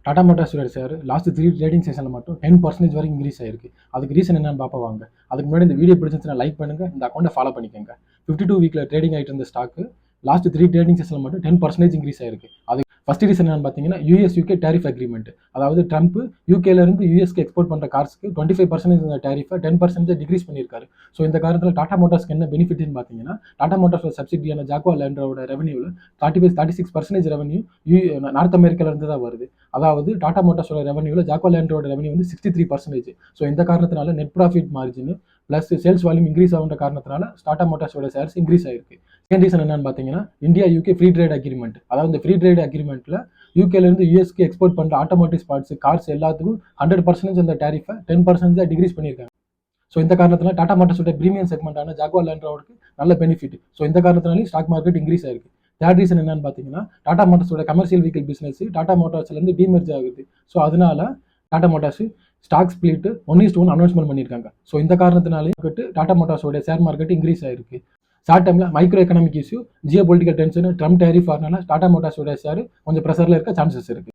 டாடா மோட்டார்ஸோட share last 3 trading செஷனில் மட்டும் 10% வரைக்கும் இன்க்ரீஸ் ஆயிருக்கு. அதுக்கு ரீசன் என்னன்னு பார்ப்ப வாங்க. அதுக்கு முன்னாடி இந்த வீடியோ பிடிச்சிருந்துச்சுன்னா லைக் பண்ணுங்க, இந்த அக்கௌண்ட்டை ஃபாலோ பண்ணிக்கோங்க. 52 வீக்ல ட்ரேடிங் ஆகிட்டு இருந்த ஸ்டாக்கு லாஸ்ட் 3 ட்ரேடிங் செஷனில் மட்டும் 10% இன்க்ரீஸ் ஆயிருக்கு. அது ஃபர்ஸ்ட் ரீசன் என்னன்னு பார்த்தீங்கன்னா யூஎஸ் யூகே டேரிஃப் அக்ரிமெண்ட். அதாவது ட்ரம்ப் யூகேலேருந்து யூஎஸ்க்கு எக்ஸ்போர்ட் பண்ணுற கார்ஸ்க்கு 25% டேரிஃபை 10% டிக்ரீஸ் பண்ணியிருக்காரு. ஸோ இந்த காரணத்தில் டாடா மோட்டார்ஸ்க்கு என்ன பெனிஃபிட்னு பார்த்தீங்கன்னா, டாடா மோட்டார்ஸோட சப்சிடியான ஜாக்வார் லேண்டரோட ரெவன்யூவில் 36% ரெவன்யூ நார்த் அமெரிக்காவிலேருந்து தான் வருது. அதாவது டாடா மோட்டார்ஸோட ரெவன்யூவில் ஜாக்வார் லேண்டரோட ரெவன்யூ வந்து 63%. ஸோ இந்த காரணத்தினால net profit margin plus sales volume increase ஆகுன்ற காரணத்தினால டாடா மோட்டார்ஸோட ஷேர்ஸ் இன்க்ரீஸ் ஆயிருக்கு. செகண்ட் ரீசன் என்னன்னு பார்த்தீங்கன்னா India UK free trade agreement. அதாவது இந்த ஃப்ரீ ட்ரேட் அக்ரிமெண்ட்டில் யூகேலேருந்து யூஎஸ்க்கு எக்ஸ்போர்ட் பண்ணுற ஆட்டோமோட்டிவ் பார்ட்ஸ் கார்ஸ் எல்லாத்துக்கும் 100% அந்த டேரிஃபை 10% டிக்ரீஸ் பண்ணியிருக்காங்க. ஸோ இந்த காரணத்தினால டாடா மோட்டார்ஸோட பிரீமியம் செக்மெண்ட்டான ஜாக்வார் லேண்ட் ரோடுக்கு நல்ல பெனிஃபிட். ஸோ இந்த காரணத்தினாலே ஸ்டாக் மார்க்கெட் இன்க்ரீஸ் ஆயிருக்கு. தேர்ட் ரீசன் என்னன்னு பார்த்தீங்கன்னா டாடா மோட்டார்ஸோட கமர்ஷியல் வெஹிக்கல் பிஸ்னஸ் டாடா மோட்டார்ஸ்லேருந்து டீமர்ஜ் ஆகுது. ஸோ அதனால Tata Motors stock split 1:1 announcement பண்ணியிருக்காங்க. ஸோ இந்த காரணத்தினாலே டாடா மோட்டார்ஸோட ஷேர் மார்க்கெட் இன்க்ரீஸ் ஆயிருக்கு. ஷார்ட் டைமில் micro economic issue, geo political tension, Trump tariff வரனால டாடா மோட்டார்ஸோட ஷேர் கொஞ்சம் ப்ரெஷரில் இருக்க சான்சஸ் இருக்கு.